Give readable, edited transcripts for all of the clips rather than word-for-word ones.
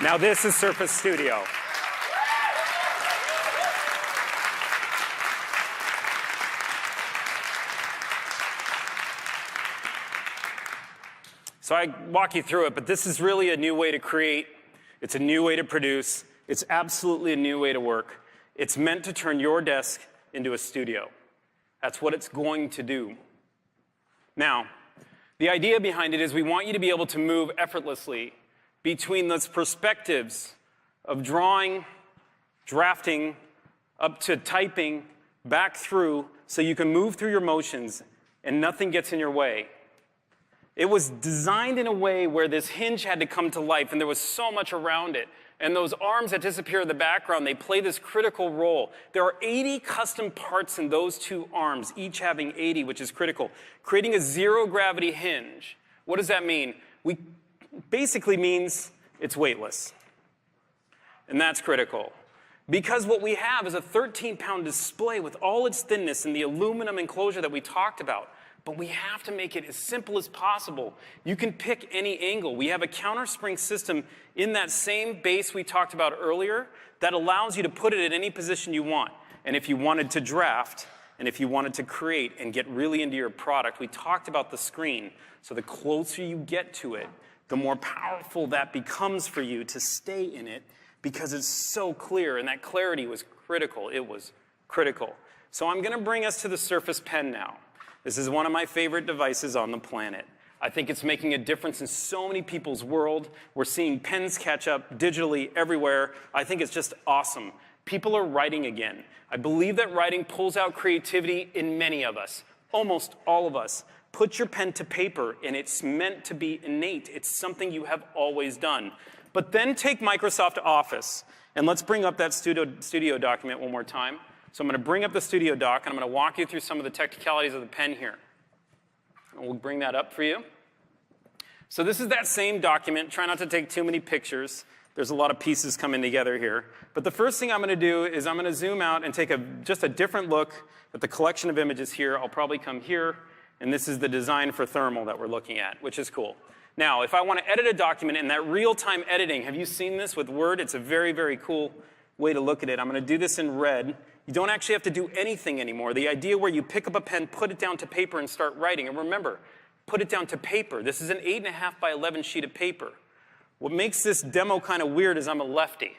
Now this is Surface Studio. So I walk you through it, but this is really a new way to create. It's a new way to produce. It's absolutely a new way to work. It's meant to turn your desk into a studio. That's what it's going to do. Now, the idea behind it is we want you to be able to move effortlessly between those perspectives of drawing, drafting, up to typing, back through, so you can move through your motions and nothing gets in your way. It was designed in a way where this hinge had to come to life, and there was so much around it. And those arms that disappear in the background, they play this critical role. There are 80 custom parts in those two arms, each having 80, which is critical. Creating a zero-gravity hinge. What does that mean? Basically means it's weightless. And that's critical. Because what we have is a 13-pound display with all its thinness and the aluminum enclosure that we talked about. But we have to make it as simple as possible. You can pick any angle. We have a counterspring system in that same base we talked about earlier that allows you to put it at any position you want. And if you wanted to draft, and if you wanted to create and get really into your product, we talked about the screen. So the closer you get to it, the more powerful that becomes for you to stay in it because it's so clear, and that clarity was critical. It was critical. So I'm going to bring us to the Surface Pen now. This is one of my favorite devices on the planet. I think it's making a difference in so many people's world. We're seeing pens catch up digitally everywhere. I think it's just awesome. People are writing again. I believe that writing pulls out creativity in many of us, almost all of us. Put your pen to paper, and it's meant to be innate. It's something you have always done. But then take Microsoft Office, and let's bring up that studio document one more time. So I'm going to bring up the studio doc, and I'm going to walk you through some of the technicalities of the pen here. And we'll bring that up for you. So this is that same document. Try not to take too many pictures. There's a lot of pieces coming together here. But the first thing I'm going to do is I'm going to zoom out and take just a different look at the collection of images here. I'll probably come here, and this is the design for thermal that we're looking at, which is cool. Now, if I want to edit a document in that real-time editing, have you seen this with Word? It's a very, very cool way to look at it. I'm going to do this in red. You don't actually have to do anything anymore. The idea where you pick up a pen, put it down to paper, and start writing. And remember, put it down to paper. This is an 8.5 by 11 sheet of paper. What makes this demo kind of weird is I'm a lefty.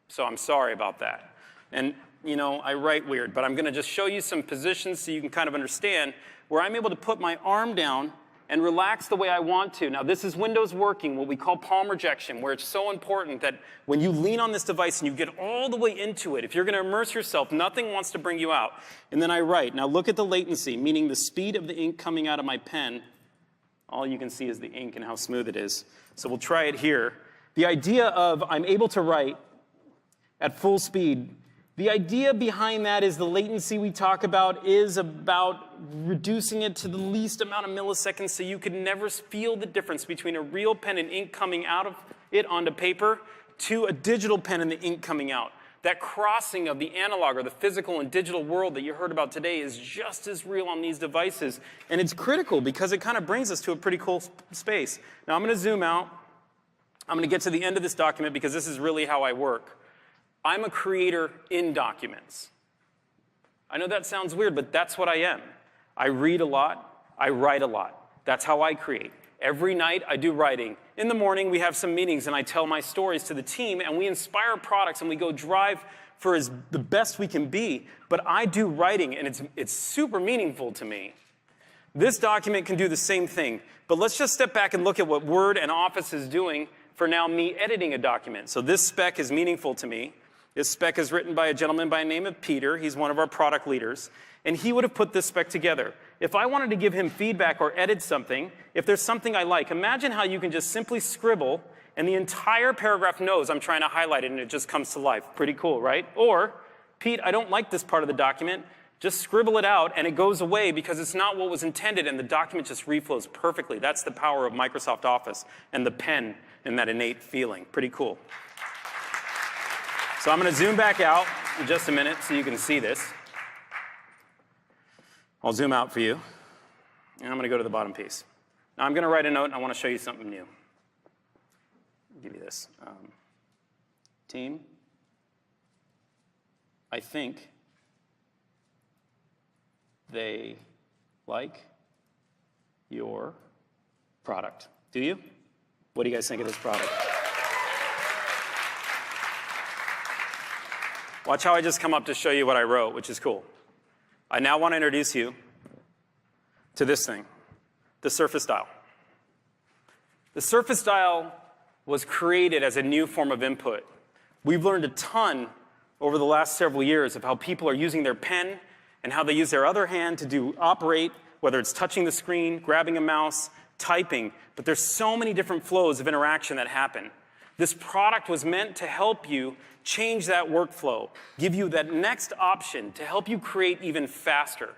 So I'm sorry about that. And, you know, I write weird. But I'm going to just show you some positions so you can kind of understand where I'm able to put my arm down and relax the way I want to. Now, this is Windows working, what we call palm rejection, where it's so important that when you lean on this device and you get all the way into it, if you're going to immerse yourself, nothing wants to bring you out. And then I write. Now, look at the latency, meaning the speed of the ink coming out of my pen. All you can see is the ink and how smooth it is. So we'll try it here. The idea of I'm able to write at full speed, the idea behind that is the latency we talk about is about reducing it to the least amount of milliseconds so you could never feel the difference between a real pen and ink coming out of it onto paper to a digital pen and the ink coming out. That crossing of the analog or the physical and digital world that you heard about today is just as real on these devices. And it's critical because it kind of brings us to a pretty cool space. Now I'm going to zoom out. I'm going to get to the end of this document because this is really how I work. I'm a creator in documents. I know that sounds weird, but that's what I am. I read a lot. I write a lot. That's how I create. Every night, I do writing. In the morning, we have some meetings, and I tell my stories to the team, and we inspire products, and we go drive for the best we can be. But I do writing, and it's super meaningful to me. This document can do the same thing. But let's just step back and look at what Word and Office is doing for now me editing a document. So this spec is meaningful to me. This spec is written by a gentleman by the name of Peter. He's one of our product leaders. And he would have put this spec together. If I wanted to give him feedback or edit something, if there's something I like, imagine how you can just simply scribble and the entire paragraph knows I'm trying to highlight it and it just comes to life. Pretty cool, right? Or, Pete, I don't like this part of the document. Just scribble it out and it goes away because it's not what was intended and the document just reflows perfectly. That's the power of Microsoft Office and the pen and that innate feeling. Pretty cool. So I'm going to zoom back out in just a minute so you can see this. I'll zoom out for you. And I'm going to go to the bottom piece. Now I'm going to write a note and I want to show you something new. I'll give you this. Team, I think they like your product. Do you? What do you guys think of this product? Watch how I just come up to show you what I wrote, which is cool. I now want to introduce you to this thing, the Surface Dial. The Surface Dial was created as a new form of input. We've learned a ton over the last several years of how people are using their pen and how they use their other hand to operate, whether it's touching the screen, grabbing a mouse, typing, but there's so many different flows of interaction that happen. This product was meant to help you change that workflow, give you that next option to help you create even faster.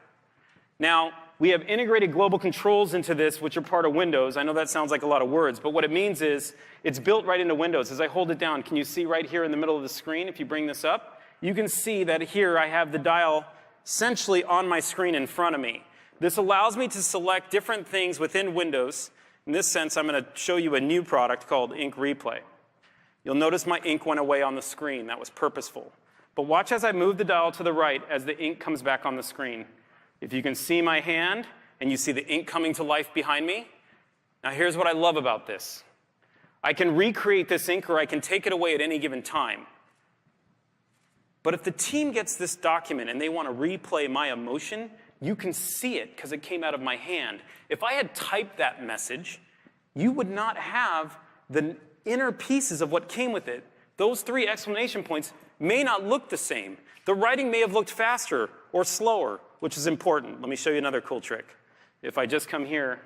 Now, we have integrated global controls into this, which are part of Windows. I know that sounds like a lot of words, but what it means is it's built right into Windows. As I hold it down, can you see right here in the middle of the screen, if you bring this up, you can see that here I have the dial essentially on my screen in front of me. This allows me to select different things within Windows. In this sense, I'm going to show you a new product called Ink Replay. You'll notice my ink went away on the screen. That was purposeful. But watch as I move the dial to the right as the ink comes back on the screen. If you can see my hand and you see the ink coming to life behind me, now here's what I love about this. I can recreate this ink or I can take it away at any given time. But if the team gets this document and they want to replay my emotion, you can see it because it came out of my hand. If I had typed that message, you would not have the inner pieces of what came with it. Those 3 exclamation points may not look the same. The writing may have looked faster or slower, which is important. Let me show you another cool trick. If I just come here,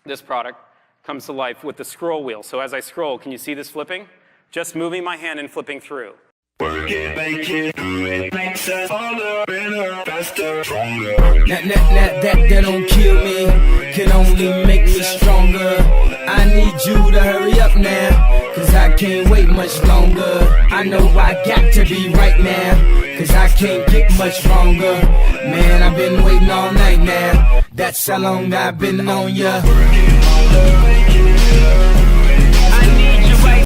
this product comes to life with the scroll wheel. So as I scroll, can you see this flipping? Just moving my hand and flipping through. Work it, make it, do it, makes us harder, better, faster, stronger. That don't kill me, can only make me stronger. I need you to hurry up now, cause I can't wait much longer. I know I got to be right now, cause I can't get much longer. Man, I've been waiting all night now, that's how long I've been on ya.